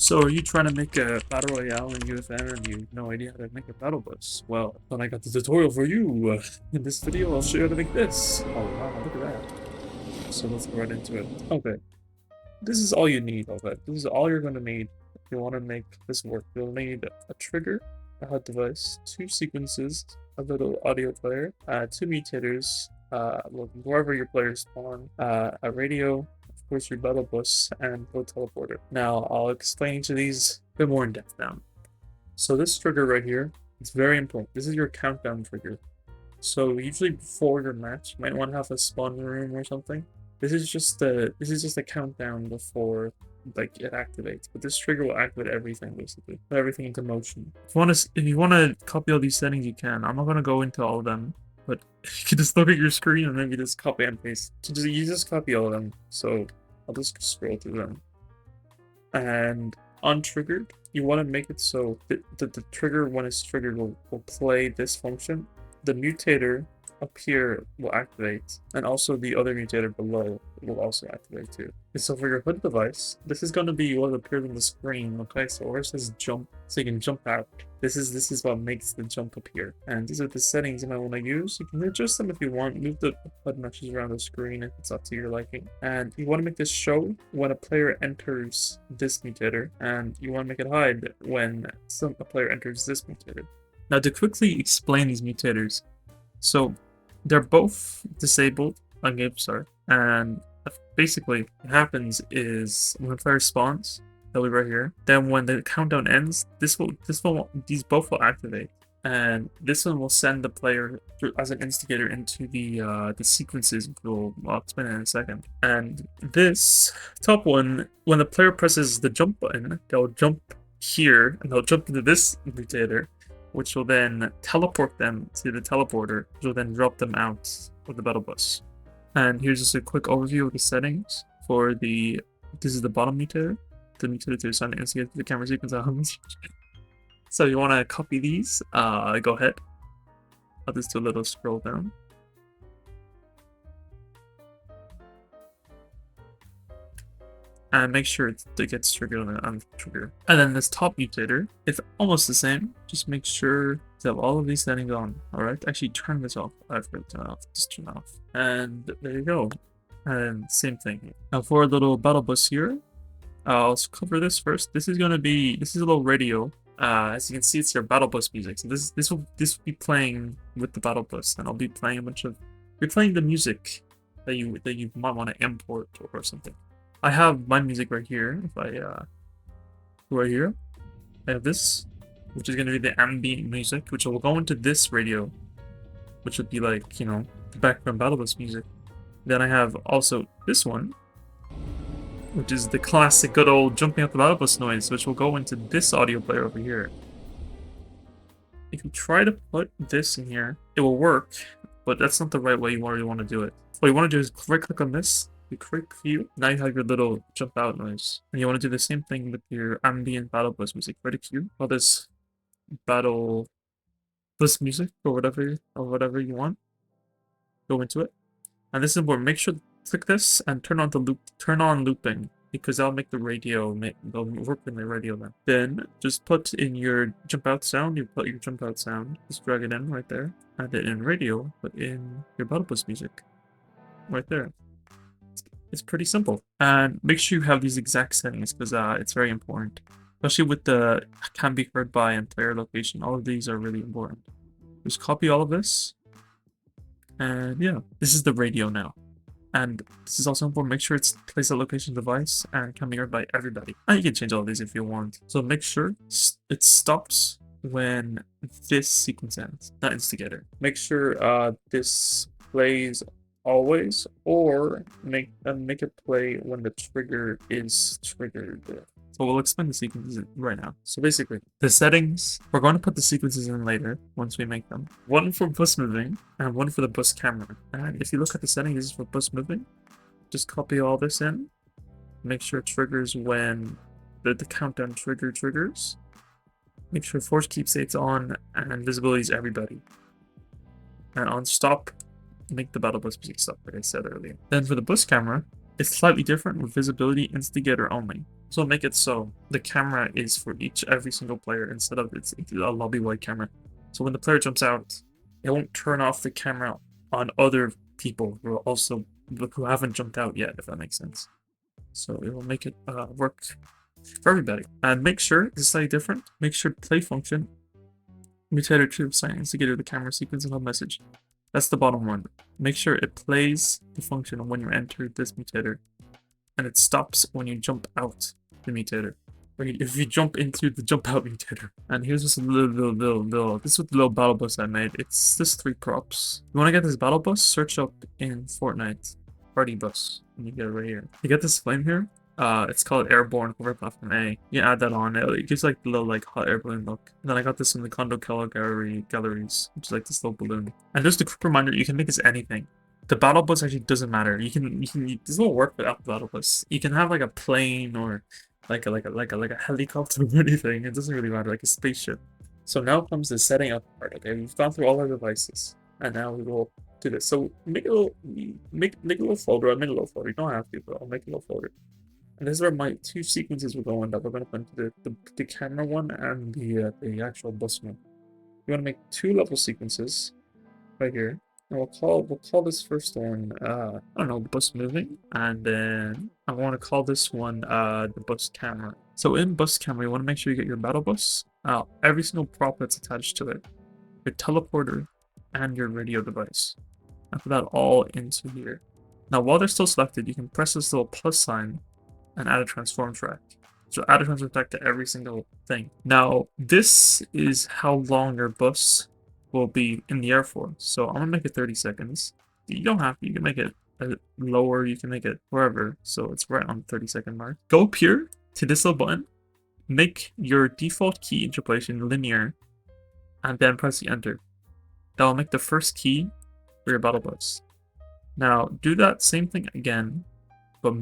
So are you trying to make a battle royale in UEFN and you have no idea how to make a battle bus? Well, then I got the tutorial for you. In this video, I'll show you how to make this. Oh wow, look at that. So let's go right into it. Okay, this is all you need, okay? This is all you're going to need if you want to make this work. You'll need a trigger, a HUD device, two sequences, a little audio player, two mutators, wherever your players spawn, a radio, of course your battle bus, and a teleporter. Now, I'll explain each of these a bit more in depth now. So this trigger right here, it's very important. This is your countdown trigger. So usually before your match, you might want to have a spawn room or something. This is just a countdown before like it activates. But this trigger will activate everything basically, put everything into motion. If you wanna copy all these settings, you can. I'm not gonna go into all of them, but you can just look at your screen and maybe just copy and paste. You just copy all of them. So I'll just scroll through them. And untriggered, you want to make it so the trigger, when it's triggered, will play this function. The mutator up here will activate, and also the other mutator below will also activate too. And so for your HUD device, this is going to be what appears on the screen. Okay, so where it says jump, so you can jump out. This is what makes the jump appear. And these are the settings you might want to use. You can adjust them if you want. Move the HUD meshes around the screen if it's up to your liking. And you want to make this show when a player enters this mutator, and you want to make it hide when a player enters this mutator. Now to quickly explain these mutators, so they're both disabled on GameStar, and basically what happens is when a player spawns, they'll be right here. Then when the countdown ends, these both will activate, and this one will send the player as an instigator into the sequences. I'll explain it in a second. And this top one, when the player presses the jump button, they'll jump here and they'll jump into this mutator, which will then teleport them to the teleporter, which will then drop them out of the battle bus. And here's just a quick overview of the settings for this is the bottom mutator, the mutator to assign the instigator to the camera sequence. So you want to copy these, go ahead. I'll just do a little scroll down. And make sure it gets triggered on the trigger. And then this top mutator, it's almost the same. Just make sure to have all of these settings on. Alright, actually turn this off. I forgot to turn it off. Just turn it off. And there you go. And same thing. Now for a little battle bus here, I'll cover this first. This is a little radio. As you can see, it's your battle bus music. So this will be playing with the battle bus, and I'll be playing you're playing the music that you might want to import or something. I have my music right here. If I right here, I have this, which is going to be the ambient music, which will go into this radio, which would be like, the background battle bus music. Then I have also this one, which is the classic good old jumping up the battle bus noise, which will go into this audio player over here. If you try to put this in here, it will work, but that's not the right way you really want to do it. What you want to do is right-click on this. You click view, now you have your little jump out noise. And you want to do the same thing with your ambient battle bus music. Right queue, call this battle bus music or whatever you want. Go into it. And this is important. Make sure to click this and turn on looping, because that'll make the radio they'll work in the radio then. Then just put in your jump out sound, just drag it in right there. And then in radio, put in your battle bus music. Right there. It's pretty simple. And make sure you have these exact settings, because it's very important. Especially with the can be heard by and player location. All of these are really important. Just copy all of this. And yeah, this is the radio now. And this is also important. Make sure it's place at location device and can be heard by everybody. And you can change all of these if you want. So make sure it stops when this sequence ends, not instigator. Make sure this plays always, or make it play when the trigger is triggered. So we'll explain the sequences right now. So basically, the settings, we're going to put the sequences in later once we make them. One for bus moving and one for the bus camera. And if you look at the settings, this is for bus moving. Just copy all this in. Make sure it triggers when the countdown triggers. Make sure force keep states on and visibility is everybody. And on stop, make the battle bus music stop, like I said earlier. Then for the bus camera, it's slightly different with visibility instigator only. So make it so the camera is for every single player instead of it's a lobby-wide camera. So when the player jumps out, it won't turn off the camera on other people who haven't jumped out yet, if that makes sense. So it will make it work for everybody. And make sure this is slightly different. Make sure play function mutator to assign instigator the camera sequence and hub message. That's the bottom one. Make sure it plays the function when you enter this mutator, and it stops when you jump out the mutator. Or if you jump into the jump out mutator. And here's just a little. This is what the little battle bus I made. It's just 3 props. You want to get this battle bus? Search up in Fortnite party bus, and you get it right here. You get this flame here. It's called Airborne Hover Platform A. You add that on. It gives like the little like hot air balloon look. And then I got this in the Condo Keller galleries, which is like this little balloon. And just a quick reminder, you can make this anything. The battle bus actually doesn't matter. This will work without the battle bus. You can have like a plane or like a helicopter or anything. It doesn't really matter, like a spaceship. So now comes the setting up part. Okay, we've gone through all our devices, and now we will do this. So make a little folder. I made a little folder. You don't have to, but I'll make a little folder. And this is where my 2 sequences will go in that we're going to put into the camera one and the actual bus one. You want to make 2 level sequences right here. And we'll call this first one I don't know, the bus moving, and then I want to call this one the bus camera. So in bus camera, you want to make sure you get your battle bus, every single prop that's attached to it, your teleporter, and your radio device. And put that all into here. Now while they're still selected, you can press this little plus sign and add a transform track. So add a transform track to every single thing. Now this is how long your bus will be in the air for. So I'm gonna make it 30 seconds. You don't have to. You can make it lower. You can make it wherever. So it's right on the 30-second mark. Go up here to this little button. Make your default key interpolation linear, and then press the enter. That will make the first key for your battle bus. Now do that same thing again, but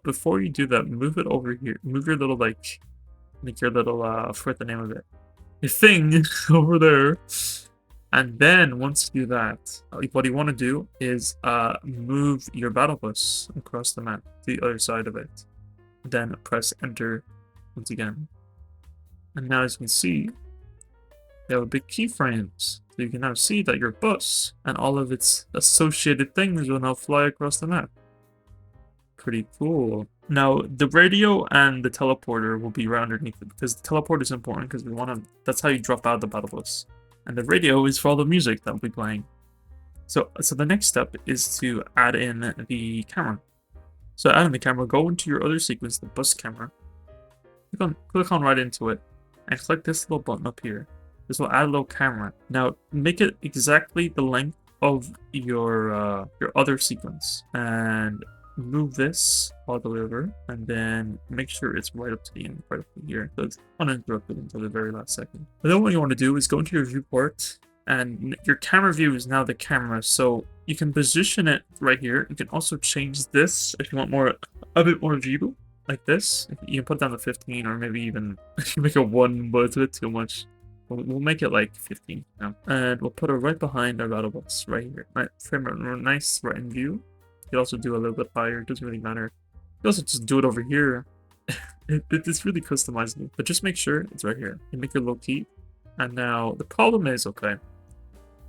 before you do that, move it over here. Move your little make your little I forget the name of it. Your thing over there. And then once you do that, what you want to do is move your battle bus across the map to the other side of it. Then press enter once again. And now as you can see, there are big keyframes. So you can now see that your bus and all of its associated things will now fly across the map. Pretty cool. Now the radio and the teleporter will be right underneath it, because the teleporter is important because that's how you drop out of the battle bus. And the radio is for all the music that will be playing. So the next step is to add in the camera. So add in the camera, go into your other sequence, the bus camera. Click on right into it, and click this little button up here. This will add a little camera. Now make it exactly the length of your other sequence, and move this all the way over, and then make sure it's right up to the end, right up to here, so it's uninterrupted until the very last second. But then what you want to do is go into your viewport, and your camera view is now the camera, so you can position it right here. You can also change this if you want a bit more view, like this. You can put down to 15, or maybe even make it 1, but it's a bit too much. We'll make it like 15 now, and we'll put it right behind our battle bus right here. Right, frame it nice right in view. You can also do a little bit higher, it doesn't really matter. You can also just do it over here. It's really customizable, but just make sure it's right here. You make your little key. And now the problem is, okay,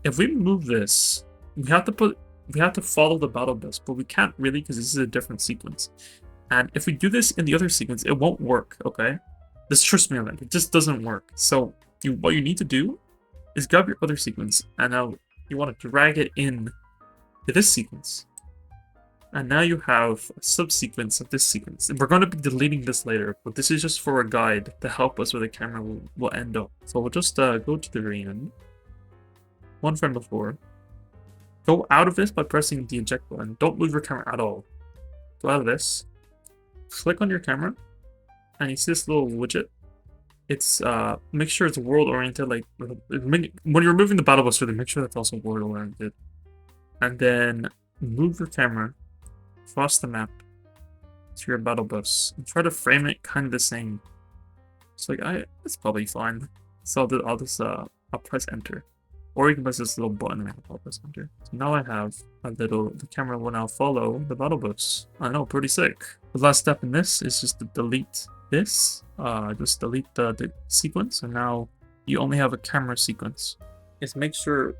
if we move this, we have to follow the battle bus, but we can't really because this is a different sequence. And if we do this in the other sequence, it won't work, okay? Just trust me on that, it just doesn't work. So what you need to do is grab your other sequence, and now you want to drag it in to this sequence. And now you have a subsequence of this sequence. And we're going to be deleting this later, but this is just for a guide to help us where the camera will end up. So we'll just go to the very end. 1 frame before. Go out of this by pressing the eject button. Don't move your camera at all. Go out of this. Click on your camera. And you see this little widget. It's make sure it's world oriented. Like when you're moving the battle bus, make sure that's also world oriented. And then move your camera across the map to your battle bus and try to frame it kind of the same. It's like it's probably fine. So I'll press enter. Or you can press this little button and pop this under. So now I have the camera will now follow the battle bus. I know, pretty sick. The last step in this is just to delete this. Just delete the sequence, and now you only have a camera sequence. Is make sure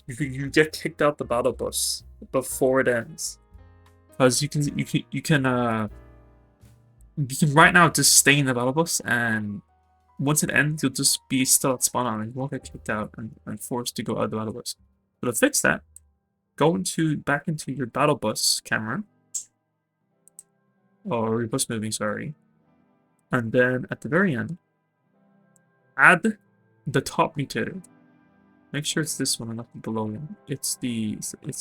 you get kicked out the battle bus before it ends. Because you can right now just stay in the battle bus, and once it ends, you'll just be still at spawn on and you won't get kicked out and forced to go out of the battle bus. So to fix that, go back into your battle bus camera. Or your bus moving, sorry. And then at the very end, add the top mutator. Make sure it's this one and not below it. It's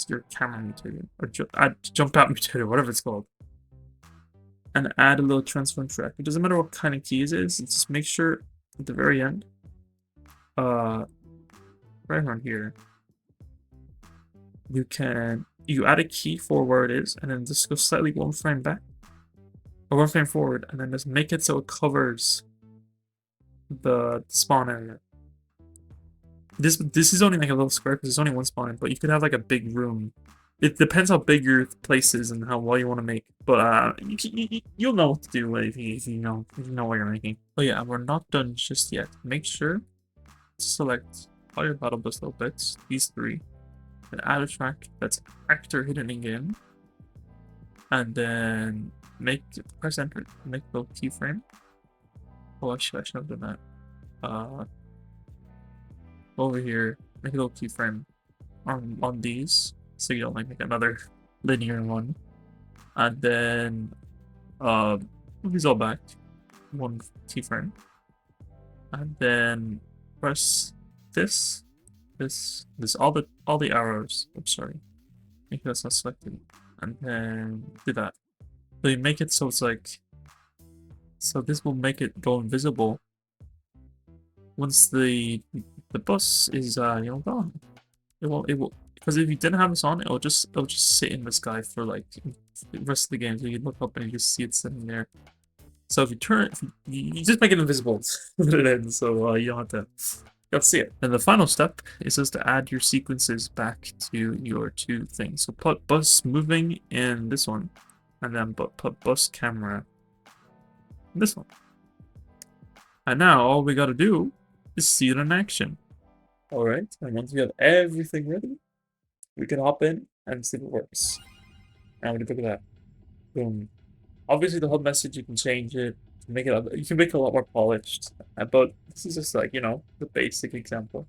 your camera mutator. Or add jump out mutator, whatever it's called. And add a little transform track. It doesn't matter what kind of keys it is, just make sure at the very end, right around here, you add a key for where it is, and then just go slightly one frame back, or one frame forward, and then just make it so it covers the spawn area. This is only like a little square because there's only one spawn, but you could have like a big room. It depends how big your place is and how well you want to make. But you'll know what to do if you know what you're making. Oh yeah, we're not done just yet. Make sure to select all your battle bus little bits, these three, and add a track that's actor hidden in game. And then press enter, make a little keyframe. Oh, I should have done that. Over here, make a little keyframe on these. So you don't like make another linear one. And then move these all back. One keyframe. And then press this, all the arrows. I'm sorry. Make that's not selected. And then do that. So you make it so it's like, so this will make it go invisible once the bus is gone. It will, because if you didn't have this on, it'll just sit in the sky for like the rest of the game. So you look up and you just see it sitting there. So if you turn it, you just make it invisible when it ends, so you don't have to see it. And the final step is just to add your sequences back to your two things. So put bus moving in this one, and then put bus camera in this one. And now all we gotta do is see it in action. Alright, and once we have everything ready, we can hop in and see if it works. And look at that. Boom. Obviously the HUD message, you can change it, you can make it a lot more polished. But this is just like, the basic example.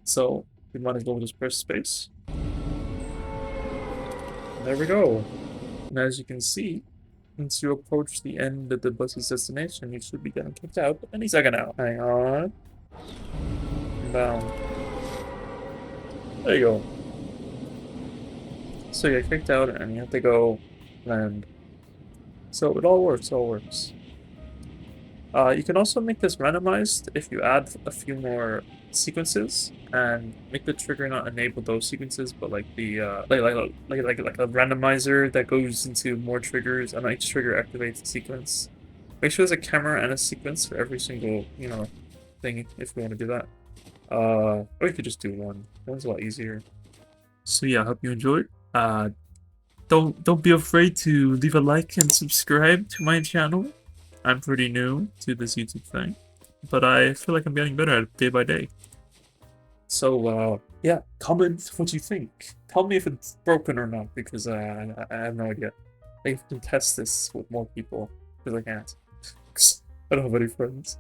So we might as well just press space. And there we go. And as you can see, once you approach the end of the bus's destination, you should be getting kicked out any second now. Hang on. Down. There you go. So you get kicked out and you have to go land. So it all works, You can also make this randomized if you add a few more sequences and make the trigger not enable those sequences, but like the like a randomizer that goes into more triggers, and each trigger activates a sequence. Make sure there's a camera and a sequence for every single thing if you want to do that. Or you could just do one. One's a lot easier. So yeah, I hope you enjoyed. Don't be afraid to leave a like and subscribe to my channel. I'm pretty new to this YouTube thing, but I feel like I'm getting better at it day by day. So yeah, comment what you think. Tell me if it's broken or not, because I have no idea. I can test this with more people, because I can't. I don't have any friends.